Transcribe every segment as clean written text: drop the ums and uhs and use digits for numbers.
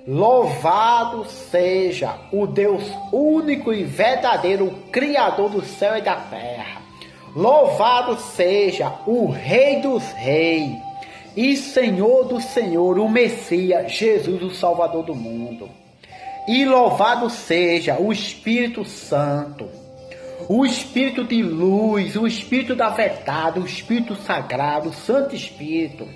Louvado seja o Deus único e verdadeiro, Criador do céu e da terra. Louvado seja o Rei dos Reis e Senhor do Senhor, o Messias, Jesus, o Salvador do mundo. E louvado seja o Espírito Santo, o Espírito de luz, o Espírito da verdade, o Espírito Sagrado, o Santo Espírito.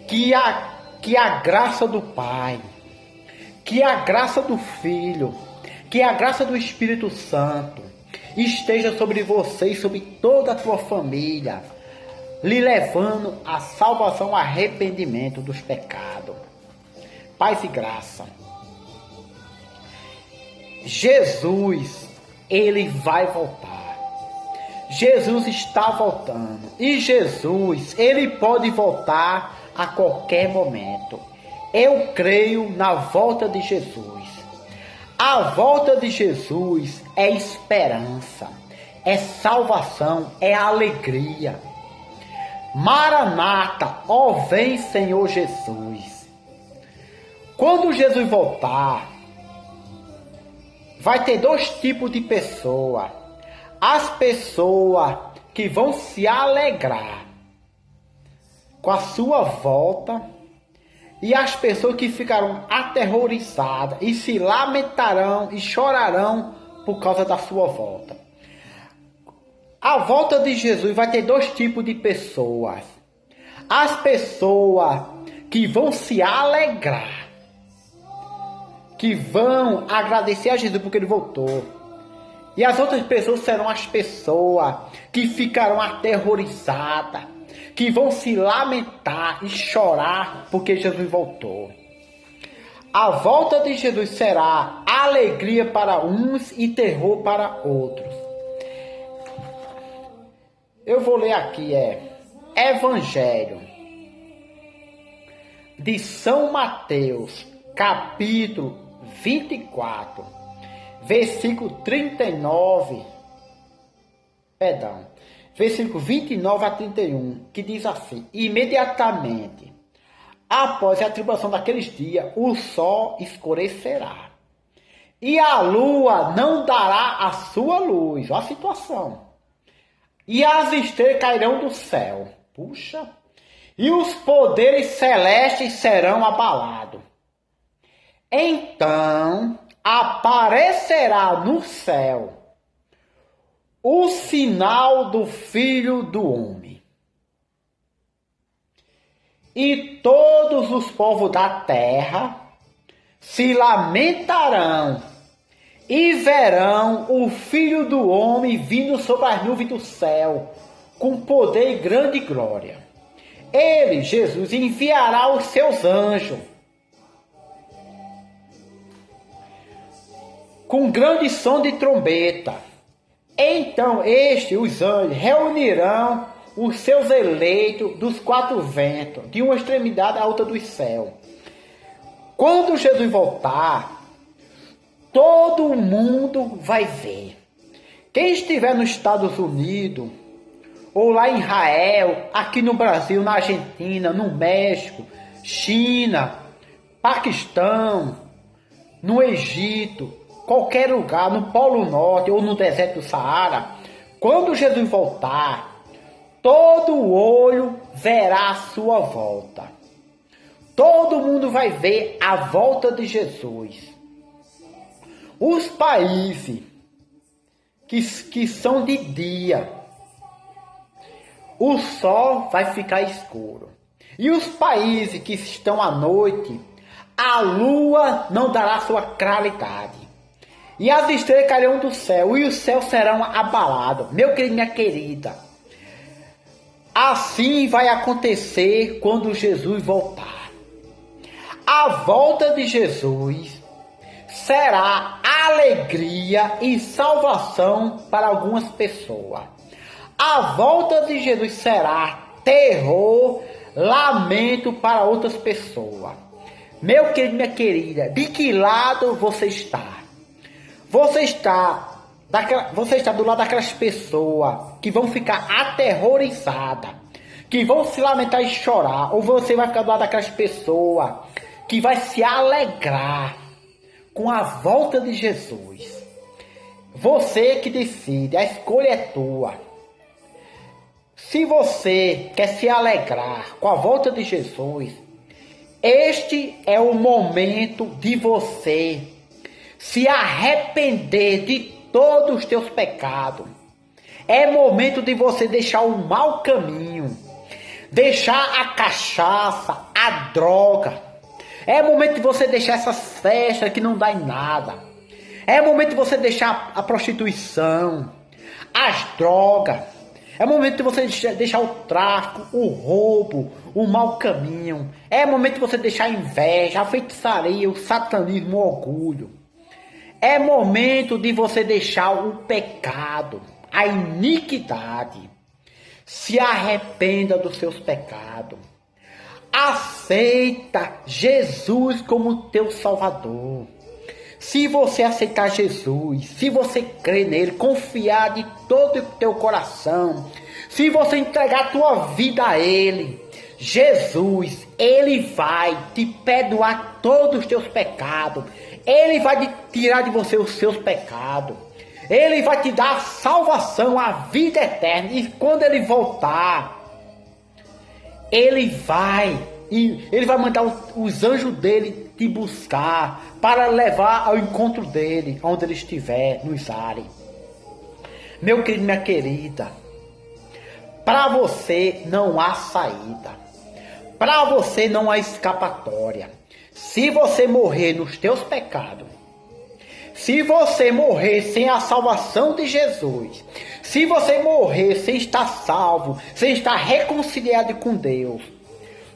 Que a graça do Pai, que a graça do Filho, que a graça do Espírito Santo esteja sobre você e sobre toda a sua família, lhe levando a salvação, arrependimento dos pecados. Paz e graça. Jesus, ele vai voltar. Jesus está voltando. E Jesus, ele pode voltar a qualquer momento. Eu creio na volta de Jesus. A volta de Jesus é esperança, é salvação, é alegria. Maranata, ó vem Senhor Jesus. Quando Jesus voltar, vai ter dois tipos de pessoas. As pessoas que vão se alegrar com a sua volta e as pessoas que ficarão aterrorizadas e se lamentarão e chorarão por causa da sua volta. A volta de Jesus vai ter dois tipos de pessoas. As pessoas que vão se alegrar, que vão agradecer a Jesus porque ele voltou. E as outras pessoas serão as pessoas que ficarão aterrorizadas, que vão se lamentar e chorar porque Jesus voltou. A volta de Jesus será alegria para uns e terror para outros. Eu vou ler aqui, Evangelho de São Mateus, capítulo 24, versículo 29 a 31, que diz assim: imediatamente após a tribulação daqueles dias, o sol escurecerá, e a lua não dará a sua luz. Olha a situação. E as estrelas cairão do céu. Puxa. E os poderes celestes serão abalados. Então aparecerá no céu o sinal do Filho do Homem. E todos os povos da terra se lamentarão e verão o Filho do Homem vindo sobre as nuvens do céu, com poder e grande glória. Ele, Jesus, enviará os seus anjos com grande som de trombeta. Então os anjos reunirão os seus eleitos dos quatro ventos, de uma extremidade à outra do céu. Quando Jesus voltar, todo mundo vai ver. Quem estiver nos Estados Unidos, ou lá em Israel, aqui no Brasil, na Argentina, no México, China, Paquistão, no Egito, qualquer lugar, no Polo Norte ou no deserto do Saara, quando Jesus voltar, todo olho verá a sua volta. Todo mundo vai ver a volta de Jesus. Os países que são de dia, o sol vai ficar escuro. E os países que estão à noite, a lua não dará sua claridade. E as estrelas cairão do céu, e os céus serão abalados. Meu querido, minha querida, assim vai acontecer quando Jesus voltar. A volta de Jesus será alegria e salvação para algumas pessoas. A volta de Jesus será terror, lamento para outras pessoas. Meu querido, minha querida, de que lado você está? Você está do lado daquelas pessoas que vão ficar aterrorizadas, que vão se lamentar e chorar, ou você vai ficar do lado daquelas pessoas que vai se alegrar com a volta de Jesus. Você que decide, a escolha é tua. Se você quer se alegrar com a volta de Jesus, este é o momento de você se arrepender de todos os teus pecados. É momento de você deixar o mau caminho, deixar a cachaça, a droga. É momento de você deixar essas festas que não dá em nada. É momento de você deixar a prostituição, as drogas. É momento de você deixar o tráfico, o roubo, o mau caminho. É momento de você deixar a inveja, a feitiçaria, o satanismo, o orgulho. É momento de você deixar o pecado, a iniquidade. Se arrependa dos seus pecados. Aceita Jesus como teu Salvador. Se você aceitar Jesus, se você crer nele, confiar de todo o teu coração, se você entregar a tua vida a ele, Jesus, ele vai te perdoar todos os teus pecados. Ele vai tirar de você os seus pecados. Ele vai te dar a salvação, a vida eterna. E quando ele voltar, ele vai mandar os anjos dele te buscar para levar ao encontro dele, onde ele estiver, nos ares. Meu querido, minha querida, para você não há saída. Para você não há escapatória. Se você morrer nos teus pecados, se você morrer sem a salvação de Jesus, se você morrer sem estar salvo, sem estar reconciliado com Deus,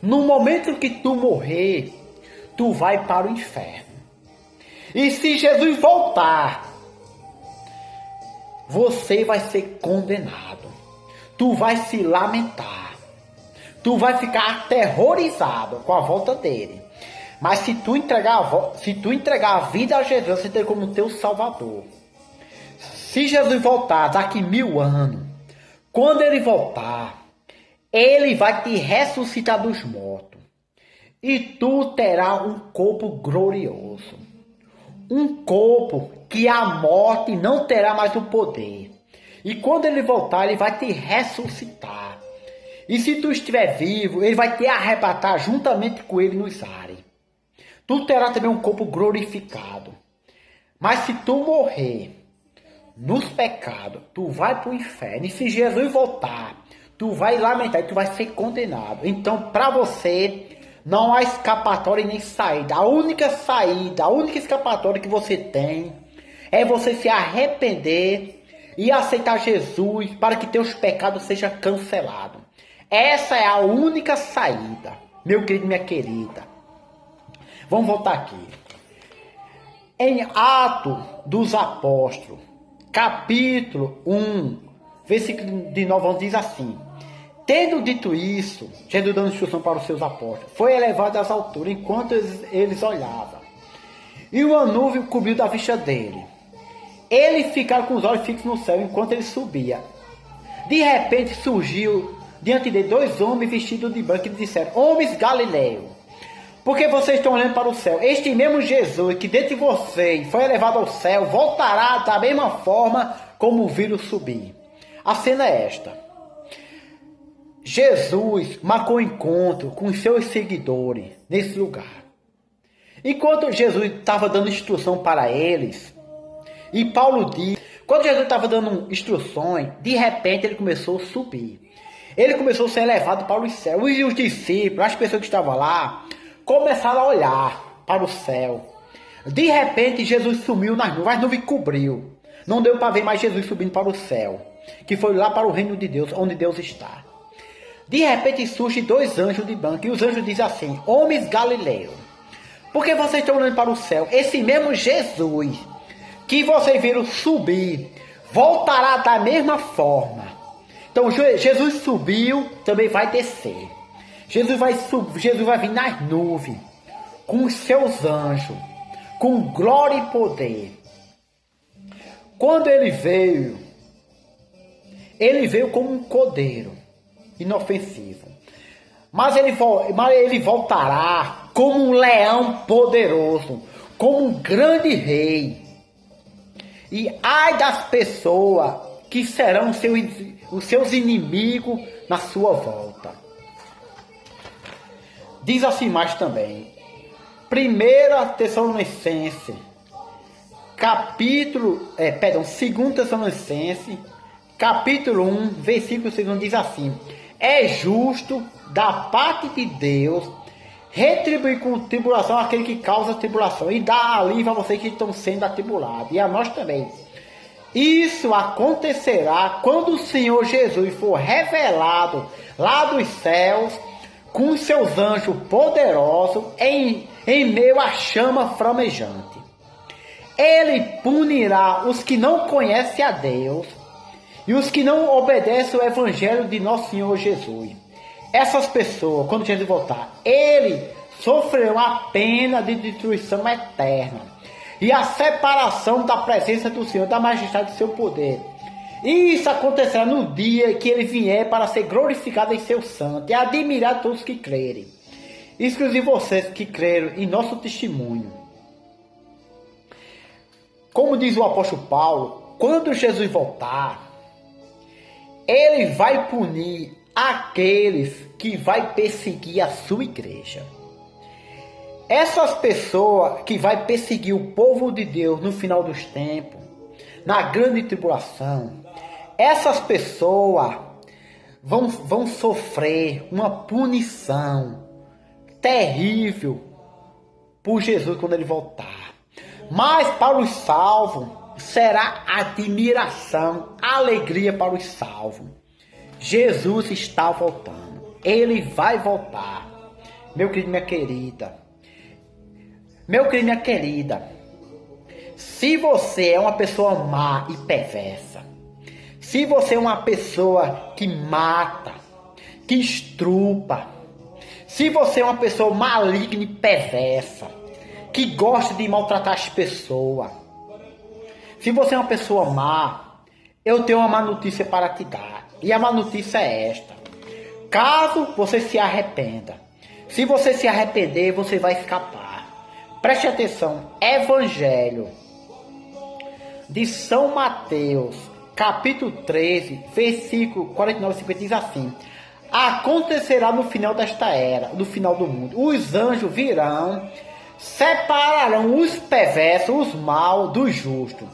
no momento que tu morrer, tu vai para o inferno. E se Jesus voltar, você vai ser condenado. Tu vai se lamentar. Tu vai ficar aterrorizado com a volta dele. Mas se tu entregar a vida a Jesus, você tem como teu Salvador. Se Jesus voltar daqui 1000 anos, quando ele voltar, ele vai te ressuscitar dos mortos. E tu terás um corpo glorioso. Um corpo que a morte não terá mais o poder. E quando ele voltar, ele vai te ressuscitar. E se tu estiver vivo, ele vai te arrebatar juntamente com ele nos ares. Tu terás também um corpo glorificado. Mas se tu morrer nos pecados, tu vai para o inferno. E se Jesus voltar, tu vai lamentar e tu vai ser condenado. Então, para você, não há escapatória nem saída. A única escapatória que você tem é você se arrepender e aceitar Jesus para que teus pecados sejam cancelados. Essa é a única saída, meu querido, minha querida. Vamos voltar aqui. Em Atos dos Apóstolos, capítulo 1, versículo de 9 diz assim: tendo dito isso, Jesus dando instrução para os seus apóstolos, foi elevado às alturas enquanto eles olhavam. E uma nuvem cobriu da vista dele. Ele ficava com os olhos fixos no céu enquanto ele subia. De repente surgiu diante dele 2 homens vestidos de branco e lhe disseram: homens galileus, porque vocês estão olhando para o céu? Este mesmo Jesus que dentre vocês foi elevado ao céu, voltará da mesma forma como viram subir. A cena é esta. Jesus marcou encontro com os seus seguidores nesse lugar. Enquanto Jesus estava dando instrução para eles, e Paulo diz, quando Jesus estava dando instruções, de repente ele começou a subir. Ele começou a ser elevado para os céus. E os discípulos, as pessoas que estavam lá, começaram a olhar para o céu. De repente Jesus sumiu nas nuvens, as nuvens cobriu. Não deu para ver mais Jesus subindo para o céu, que foi lá para o reino de Deus, onde Deus está. De repente surgem 2 anjos de branco, e os anjos dizem assim: homens galileus, por que vocês estão olhando para o céu? Esse mesmo Jesus que vocês viram subir, voltará da mesma forma. Então Jesus subiu, também vai descer. Jesus vai vir nas nuvens, com os seus anjos, com glória e poder. Quando ele veio como um cordeiro inofensivo. Mas ele voltará como um leão poderoso, como um grande rei. E ai das pessoas que serão os seus inimigos na sua volta. Diz assim mais também. 1 Tessalonicenses, 2 Tessalonicenses, capítulo 1, versículo 2 diz assim: é justo da parte de Deus retribuir com tribulação aquele que causa tribulação e dar alívio a vocês que estão sendo atribulados, e a nós também. Isso acontecerá quando o Senhor Jesus for revelado lá dos céus com os seus anjos poderosos em meio à chama flamejante. Ele punirá os que não conhecem a Deus e os que não obedecem o evangelho de nosso Senhor Jesus. Essas pessoas, quando Jesus voltar, ele sofrerão a pena de destruição eterna e a separação da presença do Senhor, da majestade do seu poder. E isso acontecerá no dia que ele vier para ser glorificado em seu santo e admirar todos que crerem, inclusive vocês que creram em nosso testemunho. Como diz o apóstolo Paulo, quando Jesus voltar, ele vai punir aqueles que vai perseguir a sua igreja. Essas pessoas que vai perseguir o povo de Deus no final dos tempos, na grande tribulação, essas pessoas vão sofrer uma punição terrível por Jesus quando ele voltar. Mas para os salvos será admiração, alegria para os salvos. Jesus está voltando. Ele vai voltar. Meu querido, minha querida. Meu querido, minha querida. Se você é uma pessoa má e perversa, se você é uma pessoa que mata, que estrupa, se você é uma pessoa maligna e perversa, que gosta de maltratar as pessoas, se você é uma pessoa má, eu tenho uma má notícia para te dar. E a má notícia é esta: caso você se arrependa, se você se arrepender, você vai escapar. Preste atenção, Evangelho de São Mateus, capítulo 13, versículo 49 e 50 diz assim: acontecerá no final desta era, no final do mundo, os anjos virão, separarão os perversos, os maus, dos justos,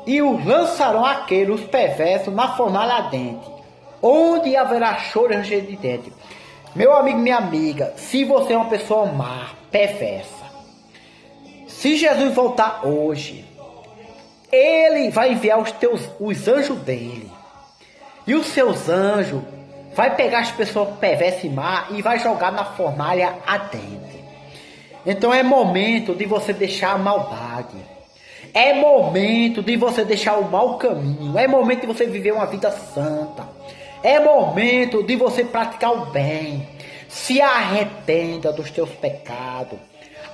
e os lançarão aqueles, os perversos, na fornalha ardente, onde haverá choro e ranger de dente. Meu amigo, minha amiga, se você é uma pessoa má, perversa, se Jesus voltar hoje, ele vai enviar os anjos dele, e os seus anjos vai pegar as pessoas perversas e má e vai jogar na fornalha ardente. Então é momento de você deixar a maldade. É momento de você deixar o mau caminho. É momento de você viver uma vida santa. É momento de você praticar o bem. Se arrependa dos teus pecados.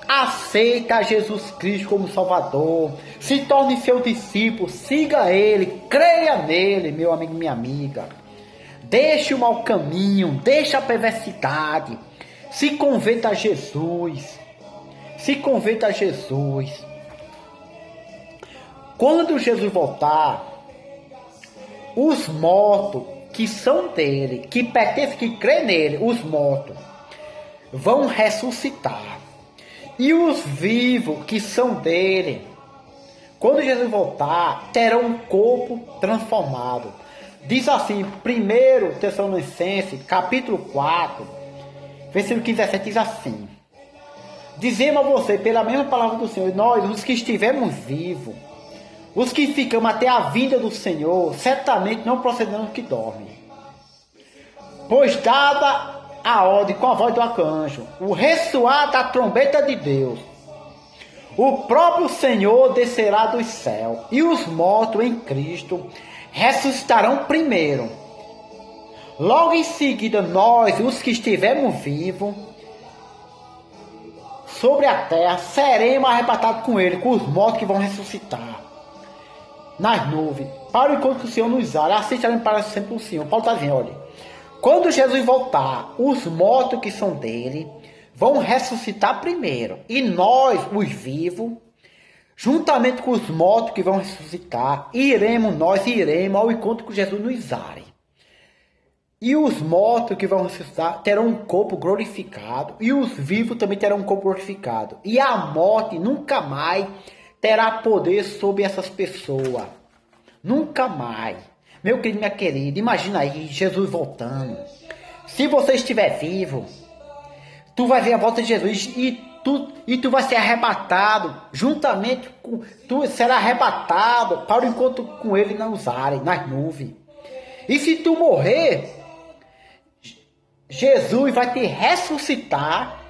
Aceita Jesus Cristo como Salvador. Se torne seu discípulo. Siga Ele. Creia nele, meu amigo e minha amiga. Deixe o mau caminho. Deixe a perversidade. Se converta a Jesus. Se converta a Jesus. Quando Jesus voltar, os mortos que são dele, que pertencem, que crê nele, os mortos, vão ressuscitar. E os vivos que são dele, quando Jesus voltar, terão um corpo transformado. Diz assim, 1 Tessalonicenses, capítulo 4, versículo 17, diz assim: dizemos a você, pela mesma palavra do Senhor, nós, os que estivermos vivos, os que ficamos até a vinda do Senhor, certamente não procederão que dormem. Pois dada a ordem com a voz do arcanjo, o ressoar da trombeta de Deus, o próprio Senhor descerá do céu, e os mortos em Cristo ressuscitarão primeiro. Logo em seguida, nós, os que estivermos vivos sobre a terra, seremos arrebatados com ele, com os mortos que vão ressuscitar nas nuvens, para o encontro que o Senhor nos dá. Assim estaremos para sempre o Senhor. Paulo está dizendo, olha, quando Jesus voltar, os mortos que são dele vão ressuscitar primeiro. E nós, os vivos, juntamente com os mortos que vão ressuscitar, nós iremos ao encontro com Jesus nos ares. E os mortos que vão ressuscitar terão um corpo glorificado. E os vivos também terão um corpo glorificado. E a morte nunca mais terá poder sobre essas pessoas. Nunca mais. Meu querido, minha querida, imagina aí Jesus voltando. Se você estiver vivo, tu vai ver a volta de Jesus e tu vai ser arrebatado juntamente com... Tu será arrebatado para o encontro com ele nos ares, nas nuvens. E se tu morrer, Jesus vai te ressuscitar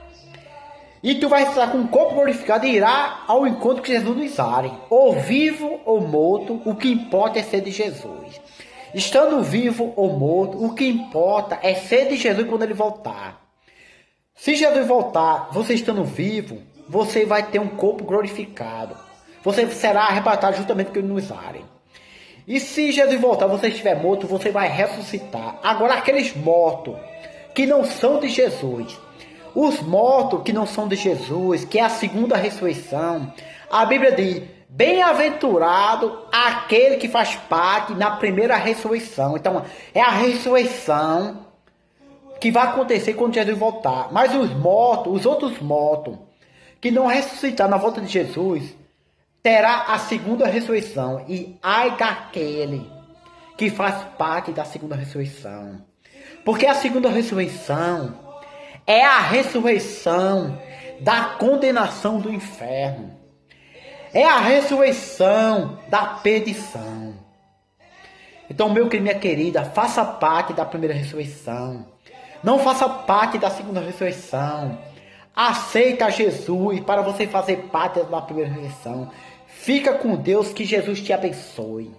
e tu vai estar com o corpo glorificado e irá ao encontro com Jesus nos ares. Ou vivo ou morto, o que importa é ser de Jesus. Estando vivo ou morto, o que importa é ser de Jesus quando ele voltar. Se Jesus voltar, você estando vivo, você vai ter um corpo glorificado. Você será arrebatado justamente com ele nos ares. E se Jesus voltar, você estiver morto, você vai ressuscitar. Agora, aqueles mortos que não são de Jesus, os mortos que não são de Jesus, que é a segunda ressurreição, a Bíblia diz: bem-aventurado aquele que faz parte na primeira ressurreição. Então, é a ressurreição que vai acontecer quando Jesus voltar. Mas os mortos, os outros mortos, que não ressuscitar na volta de Jesus, terá a segunda ressurreição. E ai daquele que faz parte da segunda ressurreição. Porque a segunda ressurreição é a ressurreição da condenação do inferno. É a ressurreição da perdição. Então, meu querido, minha querida, faça parte da primeira ressurreição. Não faça parte da segunda ressurreição. Aceita Jesus para você fazer parte da primeira ressurreição. Fica com Deus, que Jesus te abençoe.